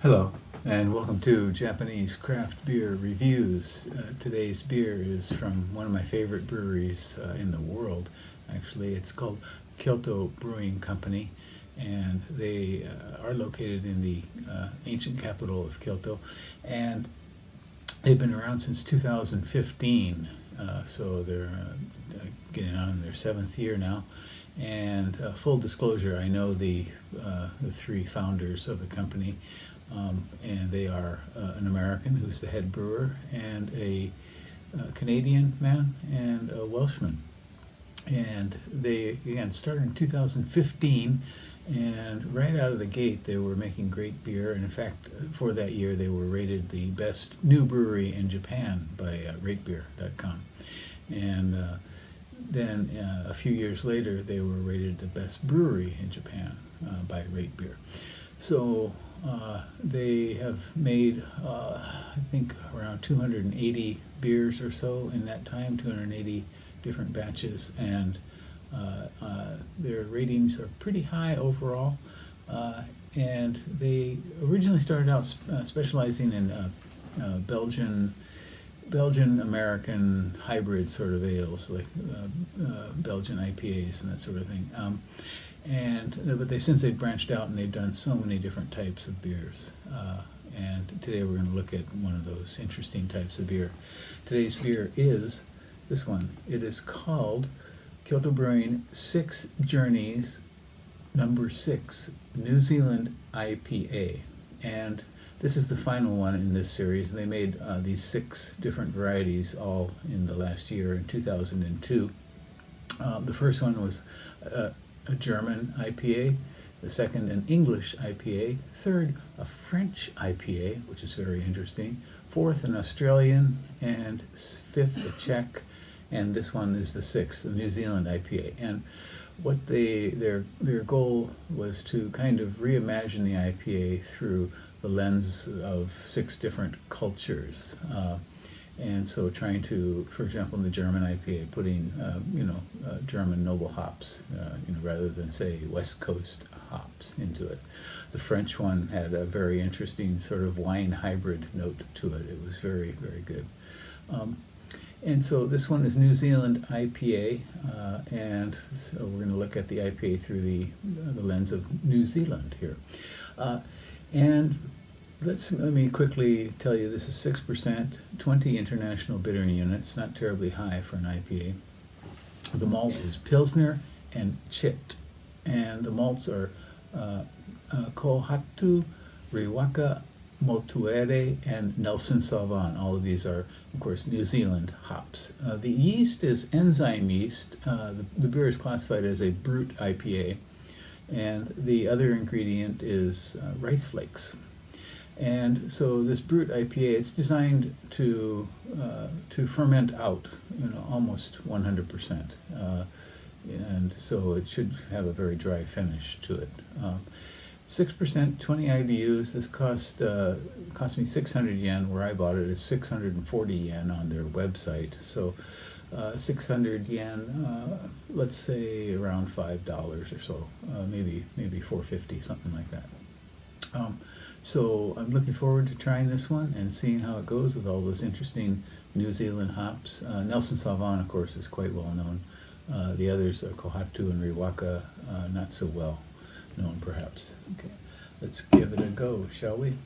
Hello, and welcome to Japanese Craft Beer Reviews. Today's beer is from one of my favorite breweries in the world. Actually, it's called Kyoto Brewing Company, and they are located in the ancient capital of Kyoto, and they've been around since 2015, so they're getting on in their seventh year now. And full disclosure, I know the three founders of the company. And they are an American who's the head brewer, and a Canadian man, and a Welshman. And they, again, started in 2015, and right out of the gate they were making great beer. And in fact, for that year they were rated the best new brewery in Japan by ratebeer.com. And then a few years later they were rated the best brewery in Japan by Rate Beer. So they have made, I think, around 280 beers or so in that time, 280 different batches, and their ratings are pretty high overall. And they originally started out specializing in Belgian-American hybrid sort of ales, like Belgian IPAs and that sort of thing. But since they've branched out and they've done so many different types of beers. And today we're going to look at one of those interesting types of beer. Today's beer is this one. It is called Kyoto Brewing 6 Journeys Number 6 New Zealand IPA. And this is the final one in this series. They made these 6 different varieties all in the last year, in 2002. The first one was a German IPA, the second an English IPA, third a French IPA, which is very interesting, fourth an Australian, and fifth a Czech, and this one is the sixth, the New Zealand IPA. And what their goal was to kind of reimagine the IPA through the lens of 6 different cultures. And so trying to, for example, in the German IPA, putting, German noble hops, rather than, say, West Coast hops into it. The French one had a very interesting sort of wine hybrid note to it. It was very, very good. And so this one is New Zealand IPA, and so we're going to look at the IPA through the lens of New Zealand here. And let me quickly tell you, this is 6%, 20 international bittering units, not terribly high for an IPA. The malt is Pilsner and Chit, and the malts are Kohatu, Riwaka, Motuere, and Nelson Sauvin. All of these are, of course, New Zealand hops. The yeast is enzyme yeast. The beer is classified as a brut IPA, and the other ingredient is rice flakes. And so this brut IPA, it's designed to ferment out, almost 100%, and so it should have a very dry finish to it. 6%, 20 IBUs. This cost me 600 yen. Where I bought it is 640 yen on their website. So 600 yen, let's say around $5 or so, maybe $4.50, something like that. So I'm looking forward to trying this one and seeing how it goes with all those interesting New Zealand hops. Nelson Sauvin, of course, is quite well known. The others are Kohatu and Riwaka, not so well known, perhaps. Okay, let's give it a go, shall we?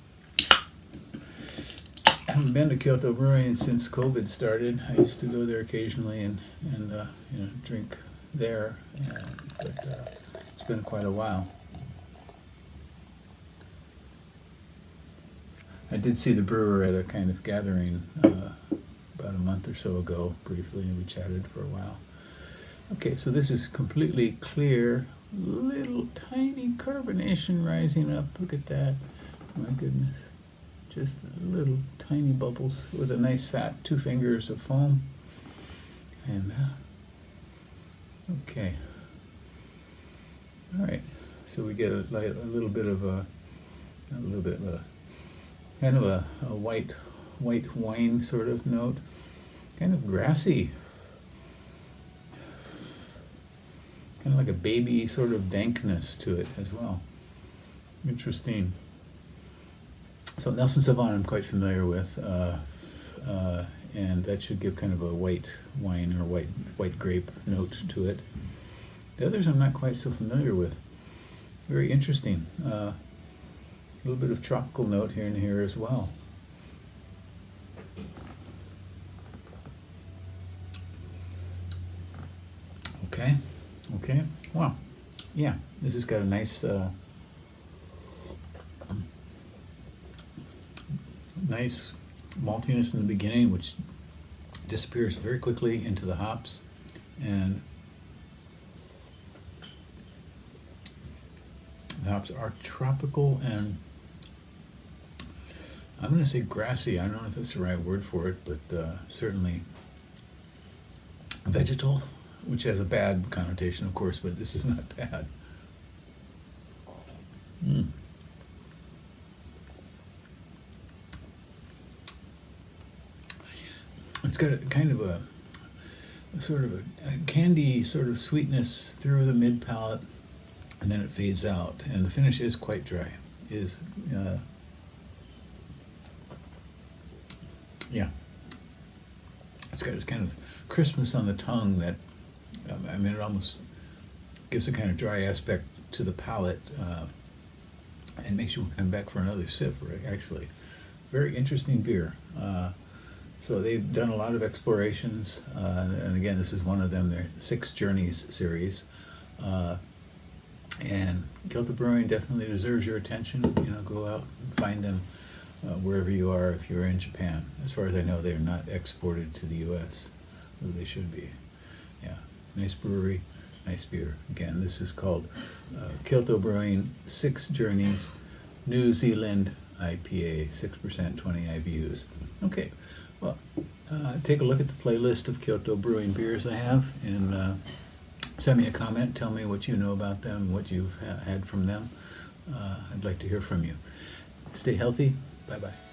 I haven't been to Kyoto Brewing since COVID started. I used to go there occasionally and drink there, but it's been quite a while. I did see the brewer at a kind of gathering about a month or so ago, briefly, and we chatted for a while. Okay, so this is completely clear, little tiny carbonation rising up. Look at that. My goodness. Just little tiny bubbles with a nice fat 2 fingers of foam. And, okay. All right, so we get a little bit of a kind of a white wine sort of note, kind of grassy, kind of like a baby sort of dankness to it as well. Interesting. So Nelson Sauvin I'm quite familiar with, and that should give kind of a white wine or white grape note to it. The others I'm not quite so familiar with. Very interesting. A little bit of tropical note here and here as well. Okay, okay, wow, yeah, this has got a nice, nice maltiness in the beginning, which disappears very quickly into the hops, and the hops are tropical and I'm going to say grassy. I don't know if that's the right word for it, but certainly vegetal, which has a bad connotation, of course, but this is not bad. Mm. It's got a kind of a sort of a candy sort of sweetness through the mid palate, and then it fades out. And the finish is quite dry. Yeah. It's got this kind of crispness on the tongue that, I mean, it almost gives a kind of dry aspect to the palate, and makes you come back for another sip, right, actually. Very interesting beer. So they've done a lot of explorations, and again, this is one of them, their 6 Journeys series. And Kyoto Brewing definitely deserves your attention. You know, go out and find them wherever you are. If you're in Japan, as far as I know, they're not exported to the U.S., though they should be. Yeah, nice brewery, nice beer. Again, this is called Kyoto Brewing 6 Journeys New Zealand IPA, 6%, 20 IBUs. Okay, well, take a look at the playlist of Kyoto Brewing beers I have, and send me a comment. Tell me what you know about them, what you've had from them. I'd like to hear from you. Stay healthy. Bye-bye.